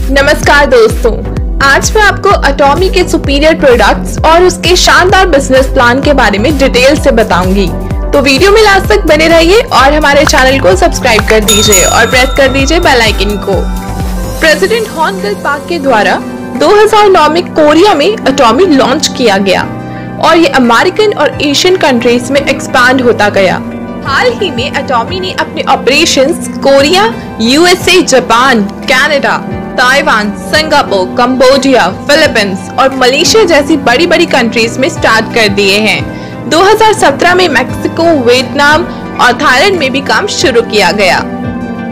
नमस्कार दोस्तों, आज मैं आपको अटॉमी के सुपीरियर प्रोडक्ट्स और उसके शानदार बिजनेस प्लान के बारे में डिटेल से बताऊंगी। तो वीडियो में लास्ट तक बने रहिए और हमारे चैनल को सब्सक्राइब कर दीजिए और प्रेस कर दीजिए बेल आइकन को। प्रेसिडेंट हॉन गल पाक के द्वारा 2009 में कोरिया में अटॉमी लॉन्च किया गया और ये अमेरिकन और एशियन कंट्रीज में एक्सपैंड होता गया। हाल ही में अटॉमी ने अपने operations Korea, USA, Japan, Canada, Taiwan, Singapore, Cambodia, Philippines और मलेशिया जैसी बड़ी बड़ी कंट्रीज में स्टार्ट कर दिए हैं। 2017 में मैक्सिको, वियतनाम और थाईलैंड में भी काम शुरू किया गया।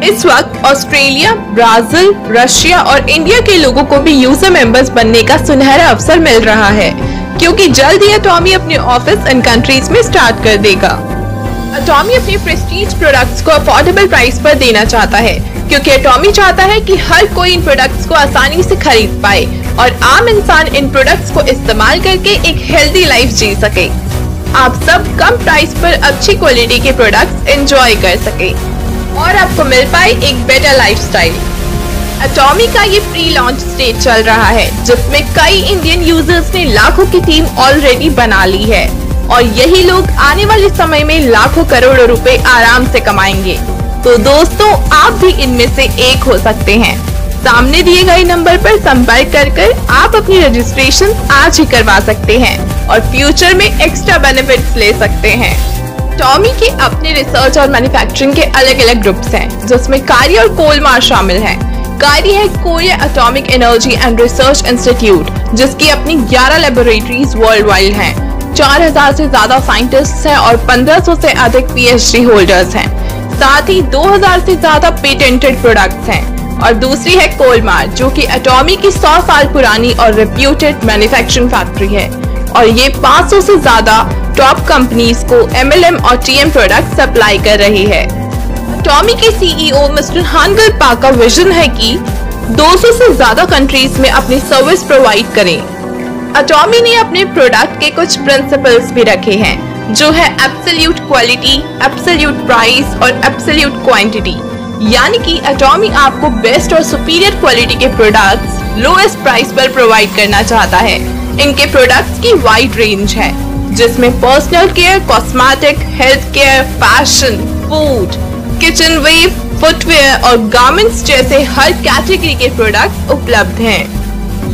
इस वक्त ऑस्ट्रेलिया, ब्राजील, रशिया और इंडिया के लोगों को भी यूजर मेंबर्स बनने का सुनहरा अवसर मिल रहा है, क्योंकि जल्द ही अटॉमी अपने ऑफिस इन कंट्रीज में स्टार्ट कर देगा। अटॉमी अपने प्रेस्टीज प्रोडक्ट्स को अफोर्डेबल प्राइस पर देना चाहता है, क्योंकि अटॉमी चाहता है कि हर कोई इन प्रोडक्ट्स को आसानी से खरीद पाए और आम इंसान इन प्रोडक्ट्स को इस्तेमाल करके एक हेल्दी लाइफ जी सके। आप सब कम प्राइस पर अच्छी क्वालिटी के प्रोडक्ट्स एंजॉय कर सके और आपको मिल पाए एक बेटर लाइफस्टाइल। अटॉमी का ये प्री लॉन्च स्टेज चल रहा है, जिसमें कई इंडियन यूजर्स ने लाखों की टीम ऑलरेडी बना ली है और यही लोग आने वाले समय में लाखों करोड़ों रुपए आराम से कमाएंगे। तो दोस्तों, आप भी इनमें से एक हो सकते हैं। सामने दिए गए नंबर पर संपर्क कर आप अपनी रजिस्ट्रेशन आज ही करवा सकते हैं और फ्यूचर में एक्स्ट्रा बेनिफिट्स ले सकते हैं। अटॉमी के अपने रिसर्च और मैन्युफैक्चरिंग के अलग अलग ग्रुप्स हैं, जिसमें कारी और कोलमार शामिल हैं। कारी है Korea atomic energy and research institute, जिसकी अपनी 11 लेबोरेटरीज वर्ल्ड वाइड हैं। 4000 से ज्यादा साइंटिस्ट हैं और 1500 से अधिक पीएचडी होल्डर्स हैं। साथ ही 2000 से ज्यादा पेटेंटेड प्रोडक्ट्स हैं। और दूसरी है कोलमार, जो कि अटॉमी की 100 साल पुरानी और रेप्यूटेड मैन्युफैक्चरिंग फैक्ट्री है और ये 500 से ज्यादा टॉप कंपनीज को MLM और TM प्रोडक्ट सप्लाई कर रही है। अटॉमी के CEO मिस्टर हॉन गल पाक का विजन है कि 200 से ज्यादा कंट्रीज में अपनी सर्विस प्रोवाइड करें। अटॉमी ने अपने प्रोडक्ट के कुछ प्रिंसिपल्स भी रखे हैं, जो है एब्सोल्यूट क्वालिटी, एब्सोल्यूट प्राइस और एब्सोल्यूट क्वांटिटी। यानी कि अटॉमी आपको बेस्ट और सुपीरियर क्वालिटी के प्रोडक्ट्स लोएस्ट प्राइस पर प्रोवाइड करना चाहता है। इनके प्रोडक्ट्स की वाइड रेंज है, जिसमें personal care, cosmetic, health care, fashion, food, kitchenware, footwear और गारमेंट्स जैसे हर कैटेगरी के प्रोडक्ट्स उपलब्ध हैं।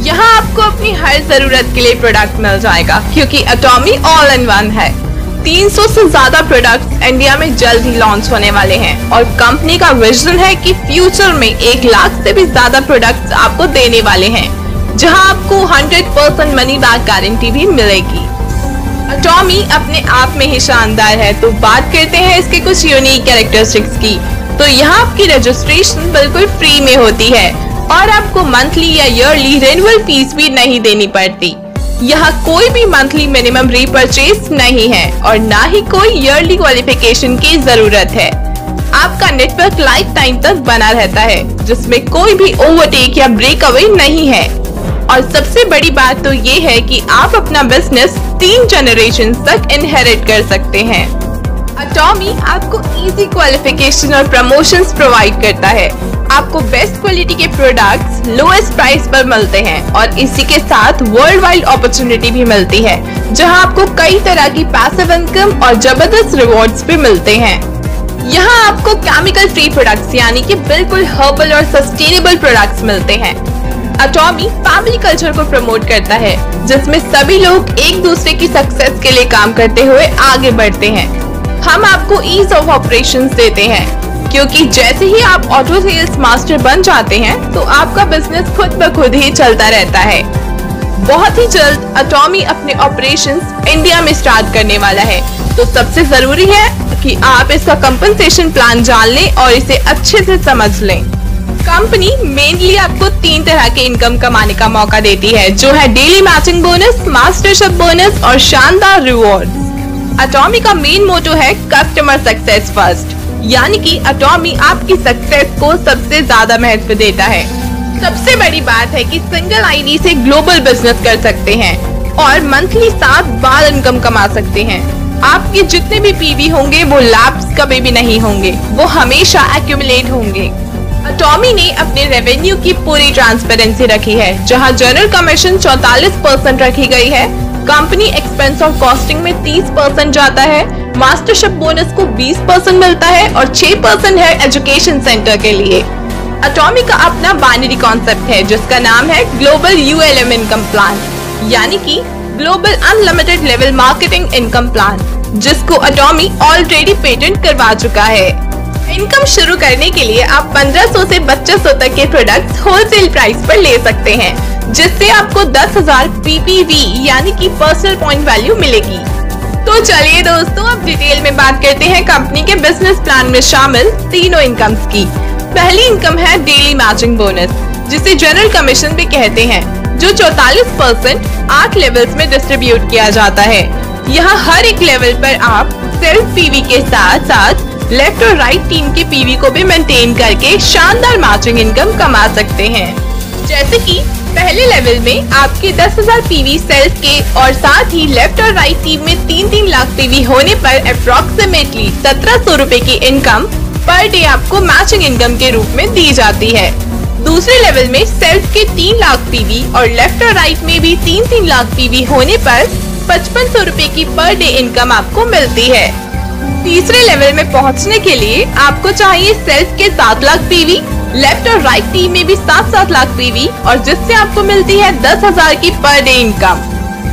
यहाँ आपको अपनी हर जरूरत के लिए प्रोडक्ट मिल जाएगा, क्योंकि अटॉमी ऑल इन वन है। 300 से ज्यादा प्रोडक्ट्स इंडिया में जल्द ही लॉन्च होने वाले हैं और कंपनी का विजन है कि फ्यूचर में 1 लाख से भी ज्यादा प्रोडक्ट्स आपको देने वाले हैं, जहां आपको 100% मनी बैक गारंटी भी मिलेगी। अटॉमी अपने आप में ही शानदार है, तो बात करते हैं इसके कुछ यूनिक कैरेक्टरिस्टिक्स की। तो यहाँ आपकी रजिस्ट्रेशन बिल्कुल फ्री में होती है और आपको मंथली या ईयरली रिन्यूअल फीस भी नहीं देनी पड़ती। यहाँ कोई भी मंथली मिनिमम रीपरचेज नहीं है और ना ही कोई ईयरली क्वालिफिकेशन की जरूरत है। आपका नेटवर्क लाइफ टाइम तक बना रहता है, जिसमें कोई भी ओवरटेक या ब्रेक अवे नहीं है। और सबसे बड़ी बात तो ये है कि आप अपना बिजनेस 3 जनरेशन तक इनहेरिट कर सकते हैं। अटॉमी आपको इजी क्वालिफिकेशन और प्रमोशंस प्रोवाइड करता है। आपको बेस्ट क्वालिटी के प्रोडक्ट्स लोएस्ट प्राइस पर मिलते हैं और इसी के साथ वर्ल्ड वाइड अपॉर्चुनिटी भी मिलती है, जहां आपको कई तरह की पैसिव इनकम और जबरदस्त रिवॉर्ड्स भी मिलते हैं। यहाँ आपको केमिकल फ्री प्रोडक्ट्स यानी कि बिल्कुल हर्बल और सस्टेनेबल प्रोडक्ट्स मिलते हैं। अटॉमी फैमिली कल्चर को प्रमोट करता है, जिसमें सभी लोग एक दूसरे की सक्सेस के लिए काम करते हुए आगे बढ़ते हैं। हम आपको ईज ऑफ ऑपरेशंस देते हैं, क्योंकि जैसे ही आप ऑटो सेल्स मास्टर बन जाते हैं तो आपका बिजनेस खुद ब खुद ही चलता रहता है। बहुत ही जल्द अटॉमी अपने ऑपरेशंस इंडिया में स्टार्ट करने वाला है, तो सबसे जरूरी है कि आप इसका कंपनसेशन प्लान जान लें और इसे अच्छे से समझ लें। कंपनी मेनली आपको 3 तरह के इनकम कमाने का मौका देती है, जो है daily matching bonus, mastership bonus और शानदार रिवॉर्ड। अटॉमी का मेन मोटो है कस्टमर सक्सेस फर्स्ट, यानी कि अटॉमी आपकी सक्सेस को सबसे ज्यादा महत्व देता है। सबसे बड़ी बात है कि सिंगल आईडी से ग्लोबल बिजनेस कर सकते हैं और मंथली 7 बार इनकम कमा सकते हैं। आपके जितने भी पीवी होंगे वो लैप्स कभी भी नहीं होंगे, वो हमेशा एक्यूमुलेट होंगे। अटॉमी ने अपने रेवेन्यू की पूरी ट्रांसपेरेंसी रखी है, जहां जनरल कमीशन 44% रखी गई है, कंपनी एक्सपेंस ऑफ कॉस्टिंग में 30% जाता है, मास्टरशिप बोनस को 20% मिलता है और 6% है एजुकेशन सेंटर के लिए। अटॉमी का अपना बाइनरी कॉन्सेप्ट है जिसका नाम है ग्लोबल ULM इनकम प्लान, यानी कि global unlimited level marketing income plan, जिसको अटॉमी ऑलरेडी पेटेंट करवा चुका है। इनकम शुरू करने के लिए आप 1500 से 2500 तक के प्रोडक्ट्स होलसेल प्राइस पर ले सकते हैं, जिससे आपको 10,000 PPV यानी कि पर्सनल पॉइंट वैल्यू मिलेगी। तो चलिए दोस्तों, अब डिटेल में बात करते हैं कंपनी के बिजनेस प्लान में शामिल तीनों इनकम्स की। पहली इनकम है डेली मैचिंग बोनस, जिसे जनरल कमीशन भी कहते हैं, जो 44% 8 लेवल्स में डिस्ट्रीब्यूट किया जाता है। यहाँ हर एक लेवल पर आप सेल्फ PV के साथ साथ लेफ्ट और राइट टीम के PV को भी मेंटेन करके शानदार मैचिंग इनकम कमा सकते हैं। जैसे कि पहले लेवल में आपके 10,000 PV सेल्फ के और साथ ही लेफ्ट और राइट टीम में 3-3 लाख PV होने पर अप्रोक्सीमेटली 1700 रुपए की इनकम पर डे आपको मैचिंग इनकम के रूप में दी जाती है। दूसरे लेवल में सेल्फ के 3 लाख PV और लेफ्ट और राइट में भी 3-3 लाख PV होने पर 5500 रुपए की पर डे इनकम आपको मिलती है। तीसरे लेवल में पहुंचने के लिए आपको चाहिए सेल्फ के 7 लाख PV, लेफ्ट और राइट टीम में भी 7-7 लाख PV और जिससे आपको मिलती है 10,000 की पर डे इनकम।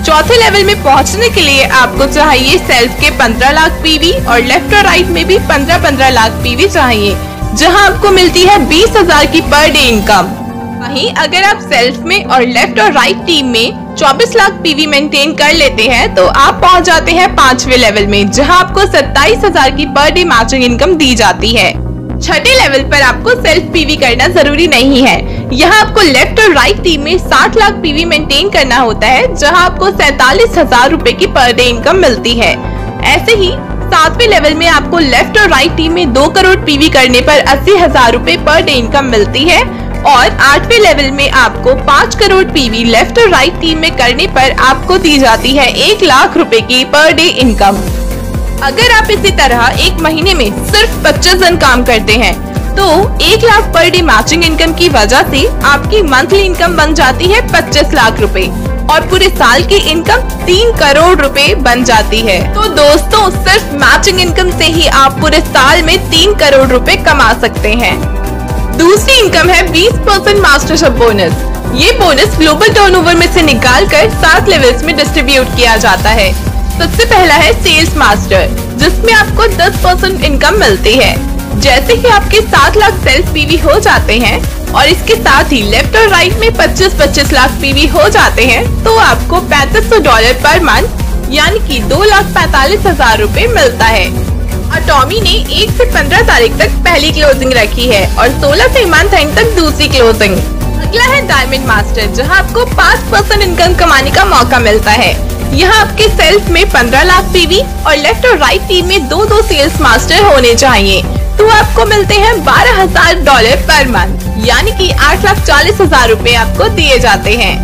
चौथे लेवल में पहुंचने के लिए आपको चाहिए सेल्फ के 15 लाख PV और लेफ्ट और राइट में भी 15-15 लाख PV चाहिए, जहां आपको मिलती है 20,000 की पर डे इनकम। वहीं अगर आप सेल्फ में और लेफ्ट और राइट टीम में 24 लाख PV मेंटेन कर लेते हैं तो आप पहुंच जाते हैं 5वें लेवल में, जहां आपको 27,000 की पर डे मैचिंग इनकम दी जाती है। छठे लेवल पर आपको सेल्फ PV करना जरूरी नहीं है, यहाँ आपको लेफ्ट और राइट टीम में 60 लाख PV मेंटेन करना होता है, जहां आपको 47,000 रुपए की पर डे इनकम मिलती है। ऐसे ही 7वें लेवल में आपको लेफ्ट और राइट टीम में 2 करोड़ PV करने पर 80,000 रुपए पर डे इनकम मिलती है और 8वें लेवल में आपको 5 करोड़ PV लेफ्ट और राइट टीम में करने पर आपको दी जाती है 1 लाख रुपए की पर डे इनकम। अगर आप इसी तरह एक महीने में सिर्फ 25 दिन काम करते हैं तो 1 lakh per day matching income की वजह से आपकी मंथली इनकम बन जाती है 25 लाख रुपए और पूरे साल की इनकम 3 करोड़ रुपए बन जाती है। तो दोस्तों, सिर्फ मैचिंग इनकम से ही आप पूरे साल में 3 करोड़ रुपए कमा सकते हैं। दूसरी इनकम है 20% मास्टरशिप बोनस। ये बोनस ग्लोबल टर्नओवर में से निकालकर 7 लेवल्स में डिस्ट्रीब्यूट किया जाता है। सबसे पहला है सेल्स मास्टर, जिसमें आपको 10% इनकम मिलती है। जैसे ही आपके 7 लाख सेल्स PV हो जाते हैं और इसके साथ ही लेफ्ट और राइट में 25-25 लाख PV हो जाते हैं तो आपको $3500 पर मंथ यानी कि 2,45,000 रुपए मिलता है। अटॉमी ने 1 से 15 तारीख तक पहली क्लोजिंग रखी है और 16 से मंथ एंड तक दूसरी क्लोजिंग। अगला है डायमंड मास्टर, जहां आपको 5% इनकम कमाने का मौका मिलता है। यहाँ आपके सेल्फ में 15 लाख PV और लेफ्ट और राइट टीम में 2-2 सेल्स मास्टर होने चाहिए, तो आपको मिलते हैं $12,000 पर मंथ यानी कि 8,40,000 रुपए आपको दिए जाते हैं।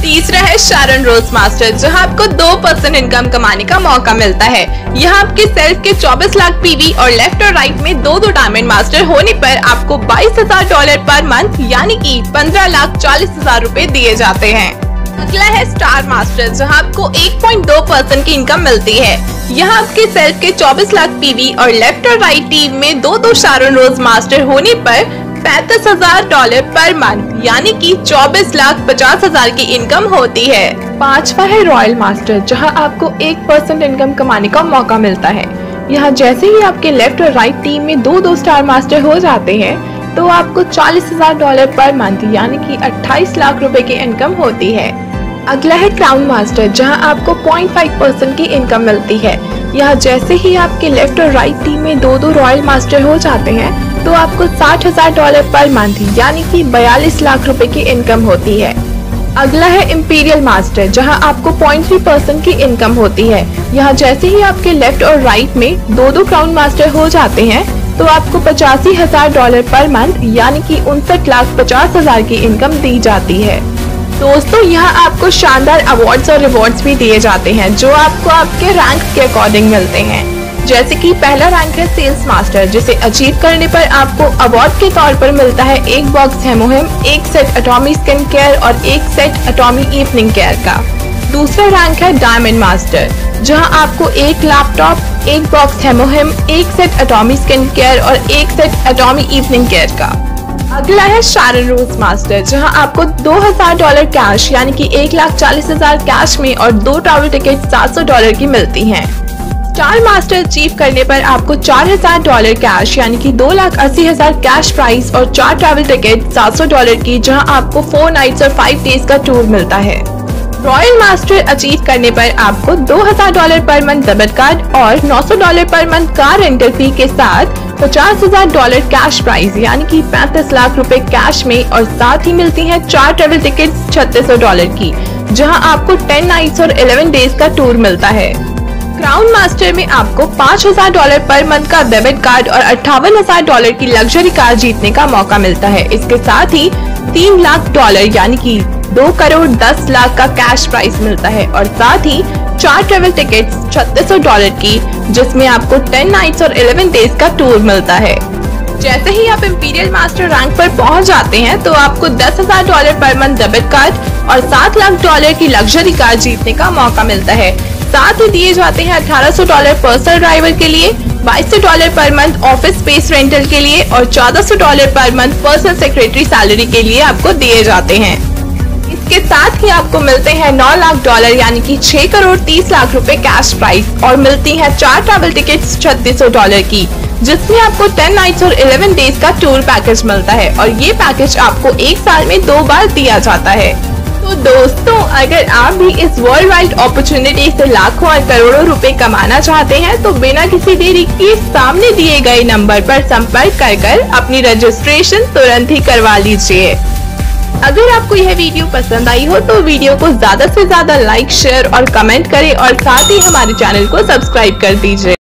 तीसरा है शारन रोज मास्टर, जहां आपको 2% इनकम कमाने का मौका मिलता है। यहाँ आपके सेल्फ के 24 लाख PV और लेफ्ट और राइट में 2-2 डायमंड मास्टर होने पर आपको $22,000 पर मंथ यानी कि 15,40,000 रुपए दिए जाते हैं। अगला है स्टार मास्टर, जहां आपको 1.2% की इनकम मिलती है। यहाँ आपके सेल्फ के 24 लाख PV और लेफ्ट और राइट टीम में 2-2 शारन रोज मास्टर होने पर $35,000 पर मंथ यानी कि 24,50,000 की इनकम होती है। पांचवा है रॉयल मास्टर, जहां आपको 1% इनकम कमाने का मौका मिलता है। यहाँ जैसे ही आपके लेफ्ट और राइट टीम में 2-2 स्टार मास्टर हो जाते हैं तो आपको $40,000 पर मंथ यानी कि 28 लाख रुपए की इनकम होती है। अगला है क्राउन मास्टर, जहां आपको 0.5% की इनकम मिलती है। यहाँ जैसे ही आपके लेफ्ट और राइट टीम में 2-2 रॉयल मास्टर हो जाते हैं तो आपको $60,000 पर मंथ यानी कि 42 लाख रुपए की इनकम होती है। अगला है इंपीरियल मास्टर, जहां आपको 0.3% की इनकम होती है। यहाँ जैसे ही आपके लेफ्ट और राइट में 2-2 क्राउन मास्टर हो जाते हैं तो आपको $85,000 पर मंथ यानी कि 59,50,000 की इनकम दी जाती है। दोस्तों, यहाँ आपको शानदार अवार्ड्स और रिवॉर्ड्स भी दिए जाते हैं जो आपको आपके रैंक के अकॉर्डिंग मिलते हैं। जैसे कि पहला रैंक है सेल्स मास्टर, जिसे अचीव करने पर आपको अवार्ड के तौर पर मिलता है 1 box HemoHIM, 1 set Atomy skin care और 1 सेट एटॉमी इवनिंग केयर का। दूसरा रैंक है डायमंड मास्टर, जहां आपको 1 laptop, 1 box HemoHIM, 1 set Atomy skin care और 1 सेट एटॉमी इवनिंग केयर का। अगला है शारन रोज मास्टर, जहां आपको $2000 कैश यानी कि 1,40,000 कैश में और 2 ट्रैवल टिकट $700 की मिलती हैं। स्टार मास्टर अचीव करने पर आपको $4000 कैश यानी कि 2,80,000 कैश प्राइस और 4 ट्रैवल टिकट $700 की, जहां आपको 4 नाइट्स और 5 डेज का टूर मिलता है। रॉयल मास्टर अचीव करने पर आपको $2000 पर मंथ डेबिट कार्ड और $900 पर मंथ कार रेंटल फी के साथ $50,000 कैश प्राइस यानी कि 35 लाख रुपए कैश में और साथ ही मिलती हैं 4 ट्रेवल टिकट $3600 की, जहां आपको 10 नाइट्स और 11 डेज का टूर मिलता है। क्राउन मास्टर में आपको $5000 पर मंथ का डेबिट कार्ड और $58,000 की लग्जरी कार जीतने का मौका मिलता है। इसके साथ ही $3 लाख यानी कि 2 करोड़ 10 लाख का कैश प्राइस मिलता है और साथ ही 4 ट्रेवल टिकट्स $3600 की, जिसमें आपको 10 नाइट्स और 11 डेज का टूर मिलता है। जैसे ही आप इंपीरियल मास्टर रैंक पर पहुंच जाते हैं तो आपको $10,000 पर मंथ डेबिट कार्ड और $7 लाख की लग्जरी कार जीतने का मौका मिलता है। साथ ही दिए जाते हैं $1800 पर्सनल ड्राइवर के लिए, $2200 per month office space rental के लिए और $1400 per month personal secretary salary के लिए आपको दिए जाते हैं। इसके साथ ही आपको मिलते हैं $9 लाख यानी कि 6 करोड़ 30 लाख रुपए कैश प्राइस और मिलती हैं 4 ट्रैवल टिकट्स $3600 की, जिसमें आपको 10 नाइट्स और 11 डेज का टूर पैकेज मिलता है और ये पैकेज आपको 1 साल में 2 बार दिया जाता है। तो दोस्तों, अगर आप भी इस वर्ल्ड वाइड अपॉर्चुनिटी से लाखों और करोड़ों रुपए कमाना चाहते हैं तो बिना किसी देरी के सामने दिए गए नंबर पर संपर्क कर अपनी रजिस्ट्रेशन तुरंत ही करवा लीजिए। अगर आपको यह वीडियो पसंद आई हो तो वीडियो को ज्यादा से ज्यादा लाइक, शेयर और कमेंट करें और साथ ही हमारे चैनल को सब्सक्राइब कर दीजिए।